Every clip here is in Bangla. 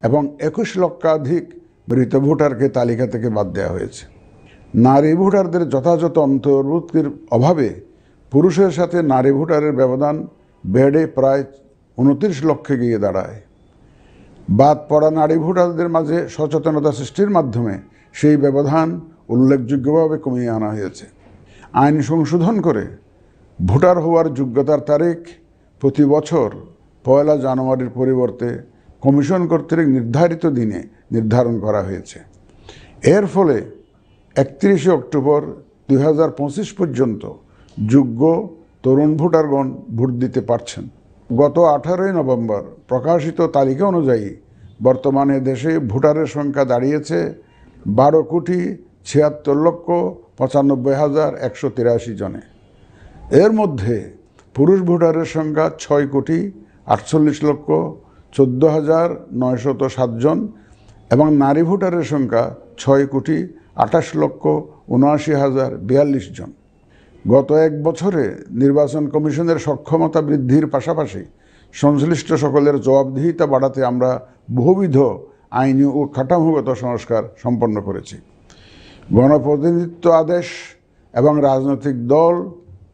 এবং 21 লক্ষাধিক মৃত ভোটারকে তালিকা থেকে বাদ দেওয়া হয়েছে। নারী ভোটারদের যথাযথ অন্তর্ভুক্তির অভাবে পুরুষের সাথে নারী ভোটারের ব্যবধান বেড়ে প্রায় 29 লক্ষে গিয়ে দাঁড়ায়। বাদ পড়া নারী ভোটারদের মাঝে সচেতনতা সৃষ্টির মাধ্যমে সেই ব্যবধান উল্লেখযোগ্যভাবে কমিয়ে আনা হয়েছে। আইন সংশোধন করে ভোটার হওয়ার যোগ্যতার তারিখ প্রতি বছর 1 জানুয়ারির পরিবর্তে কমিশন কর্তৃক নির্ধারিত দিনে নির্ধারণ করা হয়েছে। এর ফলে 31 অক্টোবর 2025 পর্যন্ত যোগ্য তরুণ ভোটারগণ ভোট দিতে পারছেন। গত 18 নভেম্বর প্রকাশিত তালিকা অনুযায়ী বর্তমানে দেশে ভোটারের সংখ্যা দাঁড়িয়েছে 12,76,95,183 জনে। এর মধ্যে পুরুষ ভোটারের সংখ্যা 6,48,14,907 জন এবং নারী ভোটারের সংখ্যা 6,28,79,042 জন। গত এক বছরে নির্বাচন কমিশনের সক্ষমতা বৃদ্ধির পাশাপাশি সংশ্লিষ্ট সকলের জবাবদিহিতা বাড়াতে আমরা বহুবিধ আইনি ও কাঠামোগত সংস্কার সম্পন্ন করেছি। গণপ্রতিনিধিত্ব আদেশ এবং রাজনৈতিক দল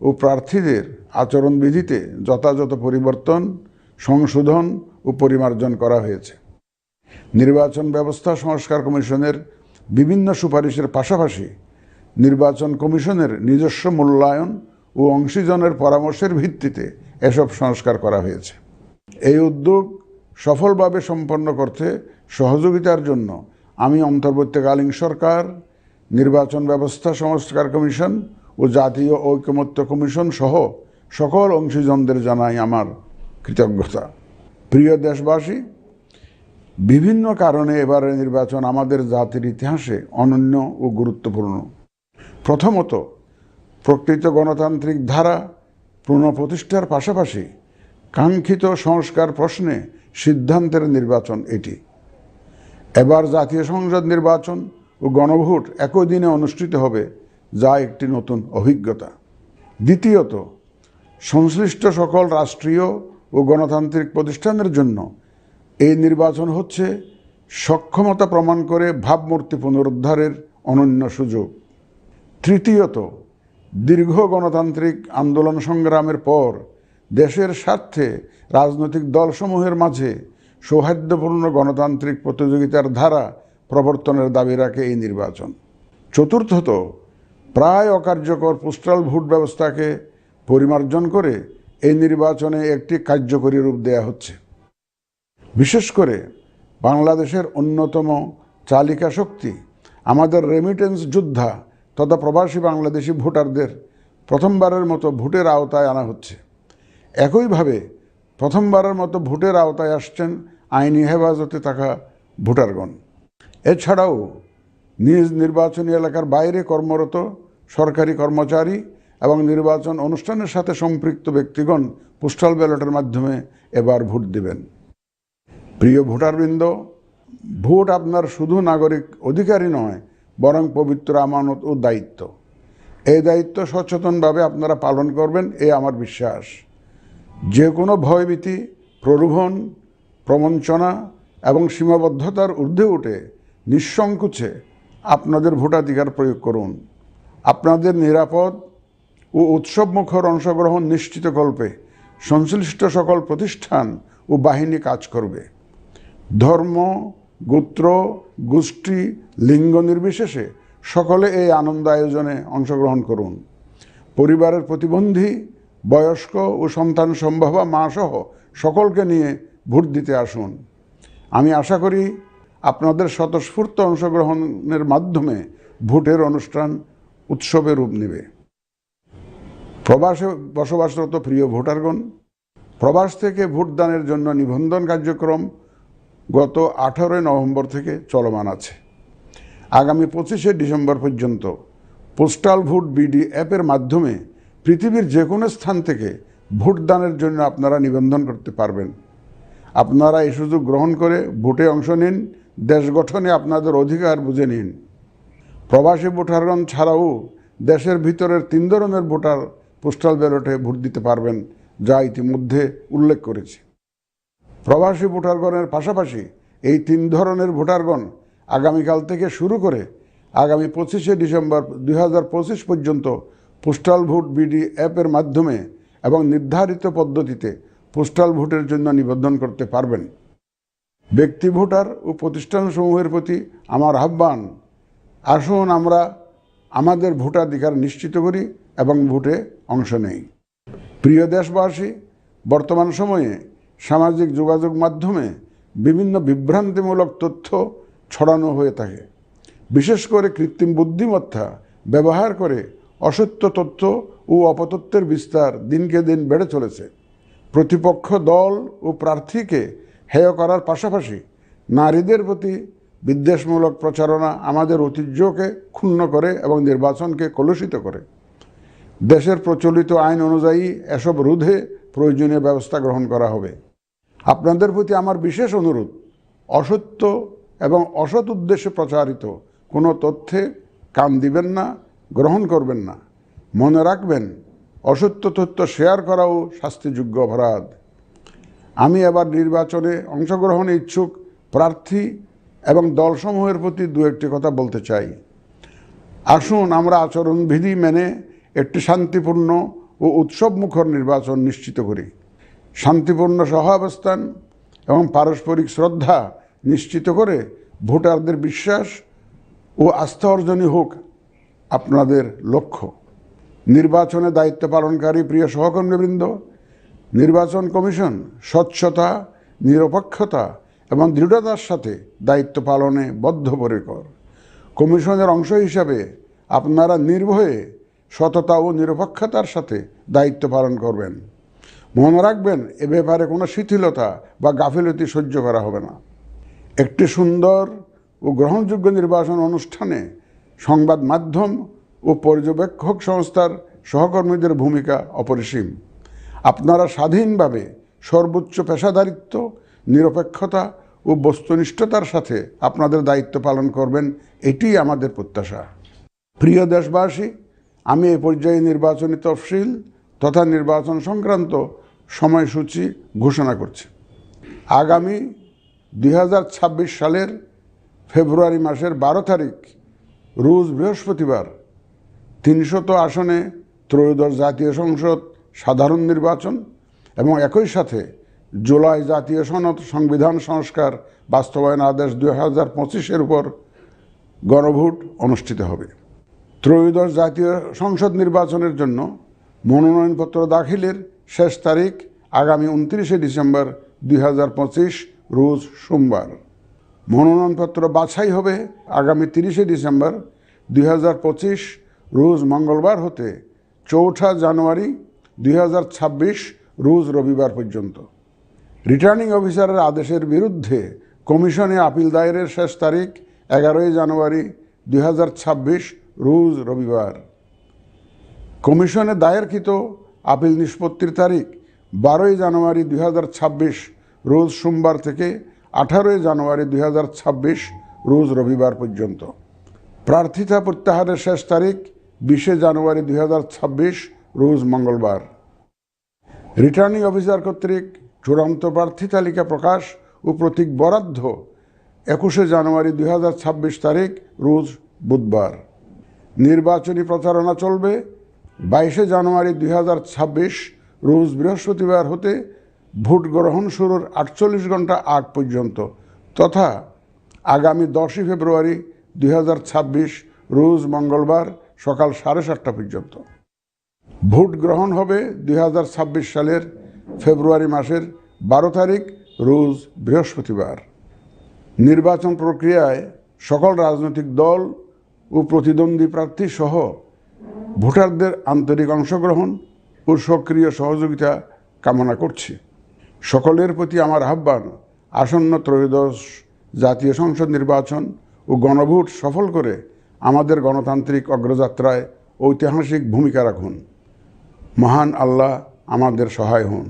ও প্রার্থীদের আচরণবিধিতে যথাযথ পরিবর্তন, সংশোধন ও পরিমার্জন করা হয়েছে। নির্বাচন ব্যবস্থা সংস্কার কমিশনের বিভিন্ন সুপারিশের পাশাপাশি নির্বাচন কমিশনের নিজস্ব মূল্যায়ন ও অংশীজনের পরামর্শের ভিত্তিতে এসব সংস্কার করা হয়েছে। এই উদ্যোগ সফলভাবে সম্পন্ন করতে সহযোগিতার জন্য আমি অন্তর্বর্তীকালীন সরকার, নির্বাচন ব্যবস্থা সংস্কার কমিশন ও জাতীয় ঐকমত্য কমিশন সহ সকল অংশীজনদের জানাই আমার কৃতজ্ঞতা। প্রিয় দেশবাসী, বিভিন্ন কারণে এবারের নির্বাচন আমাদের জাতির ইতিহাসে অনন্য ও গুরুত্বপূর্ণ। প্রথমত, প্রকৃত গণতান্ত্রিক ধারা পুনঃপ্রতিষ্ঠার পাশাপাশি কাঙ্ক্ষিত সংস্কার প্রশ্নে সিদ্ধান্তের নির্বাচন এটি। এবার জাতীয় সংসদ নির্বাচন ও গণভোট একই দিনে অনুষ্ঠিত হবে, যা একটি নতুন অভিজ্ঞতা। দ্বিতীয়ত, সংশ্লিষ্ট সকল রাষ্ট্রীয় ও গণতান্ত্রিক প্রতিষ্ঠানের জন্য এই নির্বাচন হচ্ছে সক্ষমতা প্রমাণ করে ভাবমূর্তি পুনরুদ্ধারের অনন্য সুযোগ। তৃতীয়ত, দীর্ঘ গণতান্ত্রিক আন্দোলন সংগ্রামের পর দেশের স্বার্থে রাজনৈতিক দলসমূহের মাঝে সৌহার্দ্যপূর্ণ গণতান্ত্রিক প্রতিযোগিতার ধারা প্রবর্তনের দাবি রাখে এই নির্বাচন। চতুর্থত, প্রায় অকার্যকর পোস্টাল ভোট ব্যবস্থাকে পরিমার্জন করে এই নির্বাচনে একটি কার্যকরী রূপ দেয়া হচ্ছে। বিশেষ করে বাংলাদেশের অন্যতম চালিকা শক্তি আমাদের রেমিটেন্স যোদ্ধা তথা প্রবাসী বাংলাদেশি ভোটারদের প্রথমবারের মতো ভোটের আওতায় আনা হচ্ছে। একইভাবে প্রথমবারের মতো ভোটের আওতায় আসছেন আইনি হেফাজতে থাকা ভোটারগণ। এছাড়াও নিজ নির্বাচনী এলাকার বাইরে কর্মরত সরকারি কর্মচারী এবং নির্বাচন অনুষ্ঠানের সাথে সম্পৃক্ত ব্যক্তিগণ পোস্টাল ব্যালটের মাধ্যমে এবার ভোট দেবেন। প্রিয় ভোটারবৃন্দ, ভোট আপনার শুধু নাগরিক অধিকারই নয়, বরং পবিত্র আমানত ও দায়িত্ব। এই দায়িত্ব সচেতনভাবে আপনারা পালন করবেন, এ আমার বিশ্বাস। যে কোনো ভয়ভীতি, প্রলোভন, প্রবঞ্চনা এবং সীমাবদ্ধতার ঊর্ধ্বে উঠে নিঃসংকোচে আপনাদের ভোটাধিকার প্রয়োগ করুন। আপনাদের নিরাপদ ও উৎসবমুখর অংশগ্রহণ নিশ্চিতকল্পে সংশ্লিষ্ট সকল প্রতিষ্ঠান ও বাহিনী কাজ করবে। ধর্ম, গোত্র, গোষ্ঠী, লিঙ্গ নির্বিশেষে সকলে এই আনন্দ আয়োজনে অংশগ্রহণ করুন। পরিবারের প্রতিবন্ধী, বয়স্ক ও সন্তান সম্ভবা মা সহ সকলকে নিয়ে ভোট দিতে আসুন। আমি আশা করি আপনাদের স্বতঃস্ফূর্ত অংশগ্রহণের মাধ্যমে ভোটের অনুষ্ঠান উৎসবে রূপ নেবে। প্রবাসে বসবাসরত প্রিয় ভোটারগণ, প্রবাস থেকে ভোটদানের জন্য নিবন্ধন কার্যক্রম গত 18 নভেম্বর থেকে চলমান আছে। আগামী 25 ডিসেম্বর পর্যন্ত পোস্টাল ভোট বিডি অ্যাপের মাধ্যমে পৃথিবীর যে কোনো স্থান থেকে ভোটদানের জন্য আপনারা নিবন্ধন করতে পারবেন। আপনারা এই সুযোগ গ্রহণ করে ভোটে অংশ নিন, দেশ গঠনে আপনাদের অধিকার বুঝে নিন। প্রবাসী ভোটারগণ ছাড়াও দেশের ভিতরের 3 ধরনের ভোটার পোস্টাল ব্যালটে ভোট দিতে পারবেন, যা ইতিমধ্যে উল্লেখ করেছি। প্রবাসী ভোটারগণের পাশাপাশি এই 3 ধরনের ভোটারগণ আগামীকাল থেকে শুরু করে আগামী 25শে ডিসেম্বর 2025 পর্যন্ত পোস্টাল ভোট বিডি অ্যাপের মাধ্যমে এবং নির্ধারিত পদ্ধতিতে পোস্টাল ভোটের জন্য নিবন্ধন করতে পারবেন। ব্যক্তি ভোটার ও প্রতিষ্ঠানসমূহের প্রতি আমার আহ্বান, আসুন আমরা আমাদের ভোটাধিকার নিশ্চিত করি এবং ভোটে অংশ নেই। প্রিয় দেশবাসী, বর্তমান সময়ে সামাজিক যোগাযোগ মাধ্যমে বিভিন্ন বিভ্রান্তিমূলক তথ্য ছড়ানো হয়ে থাকে। বিশেষ করে কৃত্রিম বুদ্ধিমত্তা ব্যবহার করে অসত্য তথ্য ও অপতথ্যের বিস্তার দিনকে দিন বেড়ে চলেছে। প্রতিপক্ষ দল ও প্রার্থীকে হেয় করার পাশাপাশি নারীদের প্রতি বিদ্বেষমূলক প্রচারণা আমাদের ঐতিহ্যকে ক্ষুণ্ণ করে এবং নির্বাচনকে কলুষিত করে। দেশের প্রচলিত আইন অনুযায়ী এসব রোধে প্রয়োজনীয় ব্যবস্থা গ্রহণ করা হবে। আপনাদের প্রতি আমার বিশেষ অনুরোধ, অসত্য এবং অসৎ উদ্দেশ্যে প্রচারিত কোনো তথ্যে কান দিবেন না, গ্রহণ করবেন না। মনে রাখবেন, অসত্য তথ্য শেয়ার করাও শাস্তিযোগ্য অপরাধ। আমি এবার নির্বাচনে অংশগ্রহণে ইচ্ছুক প্রার্থী এবং দলসমূহের প্রতি দু একটি কথা বলতে চাই। আসুন আমরা আচরণবিধি মেনে একটি শান্তিপূর্ণ ও উৎসবমুখর নির্বাচন নিশ্চিত করি। শান্তিপূর্ণ সহাবস্থান এবং পারস্পরিক শ্রদ্ধা নিশ্চিত করে ভোটারদের বিশ্বাস ও আস্থা অর্জনই হোক আপনাদের লক্ষ্য। নির্বাচনে দায়িত্ব পালনকারী প্রিয় সহকর্মীবৃন্দ, নির্বাচন কমিশন স্বচ্ছতা, নিরপেক্ষতা এবং দৃঢ়তার সাথে দায়িত্ব পালনে বদ্ধপরিকর। কমিশনের অংশ হিসাবে আপনারা নির্ভয়ে সততা ও নিরপেক্ষতার সাথে দায়িত্ব পালন করবেন। মনে রাখবেন, এ ব্যাপারে কোনো শিথিলতা বা গাফিলতি সহ্য করা হবে না। একটি সুন্দর ও গ্রহণযোগ্য নির্বাচন অনুষ্ঠানে সংবাদ মাধ্যম ও পর্যবেক্ষক সংস্থার সহকর্মীদের ভূমিকা অপরিসীম। আপনারা স্বাধীনভাবে সর্বোচ্চ পেশাদারিত্ব, নিরপেক্ষতা ও বস্তুনিষ্ঠতার সাথে আপনাদের দায়িত্ব পালন করবেন, এটি আমাদের প্রত্যাশা। প্রিয় দেশবাসী, আমি এই পর্যায়ে নির্বাচনী তফসিল তথা নির্বাচন সংক্রান্ত সময়সূচি ঘোষণা করছি। আগামী 2026 সালের ফেব্রুয়ারি মাসের 12 তারিখ রোজ বৃহস্পতিবার 300 আসনে ত্রয়োদশ জাতীয় সংসদ সাধারণ নির্বাচন এবং একই সাথে জুলাই জাতীয় সনদ সংবিধান সংস্কার বাস্তবায়ন আদেশ 2025-এর উপর গণভোট অনুষ্ঠিত হবে। ত্রয়োদশ জাতীয় সংসদ নির্বাচনের জন্য মনোনয়নপত্র দাখিলের শেষ তারিখ আগামী 29শে ডিসেম্বর 2025 রোজ সোমবার। মনোনয়নপত্র বাছাই হবে আগামী 30শে ডিসেম্বর 2025 রোজ মঙ্গলবার হতে 4 জানুয়ারি 2026 রোজ রবিবার পর্যন্ত। রিটার্নিং অফিসারের আদেশের বিরুদ্ধে কমিশনে আপিল দায়েরের শেষ তারিখ 11 জানুয়ারি 2026 রোজ রবিবার। কমিশনে দায়েরকৃত আপিল নিষ্পত্তির তারিখ 12 জানুয়ারি 2026 রোজ সোমবার থেকে 18 জানুয়ারি 2026 রোজ রবিবার পর্যন্ত। প্রার্থিতা প্রত্যাহারের শেষ তারিখ 20 জানুয়ারি 2026 রোজ মঙ্গলবার। রিটার্নিং অফিসার কর্তৃক চূড়ান্ত প্রার্থী তালিকা প্রকাশ ও প্রতীক বরাদ্দ 21 জানুয়ারি 2026 তারিখ রোজ বুধবার। নির্বাচনী প্রচারণা চলবে 22 জানুয়ারি 2026 রোজ বৃহস্পতিবার হতে ভোট গ্রহণ শুরুর 48 ঘন্টা আগ পর্যন্ত তথা আগামী 10 ফেব্রুয়ারি 2026 রোজ মঙ্গলবার সকাল 7:30 পর্যন্ত। ভোট গ্রহণ হবে 2026 সালের ফেব্রুয়ারি মাসের 12 তারিখ রোজ বৃহস্পতিবার। নির্বাচন প্রক্রিয়ায় সকল রাজনৈতিক দল ও প্রতিদ্বন্দ্বী প্রার্থী সহ ভোটারদের আন্তরিক অংশগ্রহণ ও সক্রিয় সহযোগিতা কামনা করছি। সকলের প্রতি আমার আহ্বান, আসন্ন ত্রয়োদশ জাতীয় সংসদ নির্বাচন ও গণভোট সফল করে আমাদের গণতান্ত্রিক অগ্রযাত্রায় ঐতিহাসিক ভূমিকা রাখুন। মহান আল্লাহ আমাদের সহায় হন।